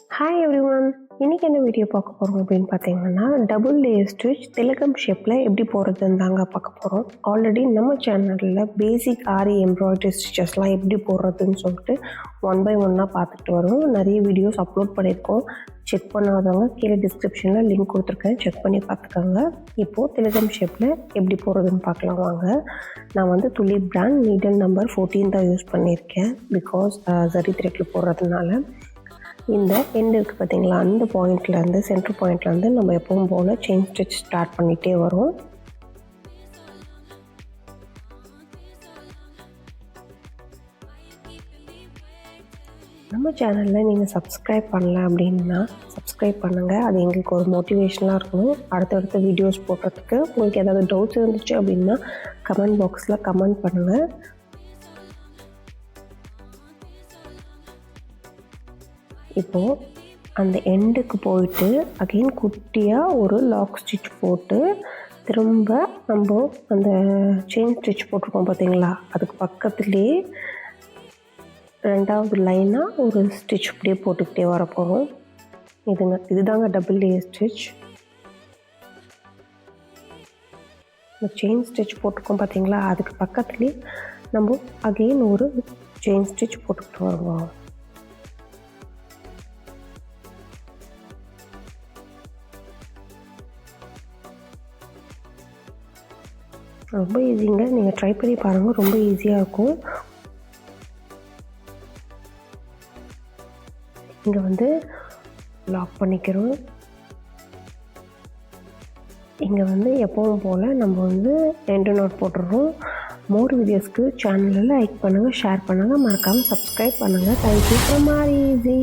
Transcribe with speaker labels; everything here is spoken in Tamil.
Speaker 1: ஹாய் எவ்ரிவன், இன்றைக்கி என்ன வீடியோ பார்க்க போகிறோம் அப்படின்னு பார்த்தீங்கன்னா, டபுள் லேயர் ஸ்டிச் திலகம் ஷேப்பில் எப்படி போடுறதுன்னு தாங்க பார்க்க போகிறோம். ஆல்ரெடி நம்ம சேனலில் பேசிக் ஆரி எம்ப்ராய்டரி ஸ்டிச்சஸ்லாம் எப்படி போடுறதுன்னு சொல்லிட்டு 1 by 1 பார்த்துட்டு வரோம். நிறைய வீடியோஸ் அப்லோட் பண்ணியிருக்கோம். செக் பண்ணாதவங்க கீழே டிஸ்கிரிப்ஷனில் லிங்க் கொடுத்துருக்கேன், செக் பண்ணி பார்த்துக்கோங்க. இப்போது திலகம் ஷேப்பில் எப்படி போடுறதுன்னு பார்க்கலாம் வாங்க. நான் வந்து துளி பிராண்ட் நீடல் நம்பர் 14 தான் யூஸ் பண்ணியிருக்கேன். பிகாஸ் ஜரி த்ரெட்டில் போடுறதுனால இந்த எண்ட் இருக்குது பார்த்தீங்களா, அந்த பாயிண்ட்லேருந்து சென்டர் பாயிண்ட்லேருந்து நம்ம எப்பவும் போல் செயின் ஸ்டிச் ஸ்டார்ட் பண்ணிகிட்டே வரும். நம்ம சேனலில் நீங்கள் சப்ஸ்கிரைப் பண்ணல அப்படின்னா சப்ஸ்கிரைப் பண்ணுங்கள். அது எங்களுக்கு ஒரு மோட்டிவேஷனாக இருக்கும் அடுத்தடுத்த வீடியோஸ் போடுறதுக்கு. உங்களுக்கு ஏதாவது டவுட்ஸ் இருந்துச்சு அப்படின்னா கமெண்ட் பாக்ஸில் கமெண்ட் பண்ணுங்கள். இப்போது அந்த எண்டுக்கு போயிட்டு அகெயின் குட்டியாக ஒரு லாக் ஸ்டிச் போட்டு திரும்ப நம்ம அந்த செயின் ஸ்டிச் போட்டிருக்கோம் பார்த்தீங்களா, அதுக்கு பக்கத்துலேயே ரெண்டாவது லைனாக ஒரு ஸ்டிச் இப்படியே போட்டுக்கிட்டே வரப்போகிறோம். இதுதாங்க டபுள் லேயர் ஸ்டிச். இந்த செயின் ஸ்டிச் போட்டிருக்கோம் பார்த்தீங்களா, அதுக்கு பக்கத்துலேயே நம்ம அகெயின் ஒரு செயின் ஸ்டிச் போட்டுக்கிட்டு வருவோம். ரொம்ப ஈஸிங்க, நீங்கள் ட்ரை பண்ணி பாருங்கள், ரொம்ப ஈஸியாக இருக்கும். இங்கே வந்து லாக் பண்ணிக்கிறோம். இங்கே வந்து எப்பவும் போல் நம்ம வந்து எண்டு நோட் போட்டுடுறோம். மோர் வீடியோஸ்க்கு சேனலில் லைக் பண்ணுங்கள், ஷேர் பண்ணுங்கள், மறக்காமல் சப்ஸ்கிரைப் பண்ணுங்கள். Thank you from aari easy.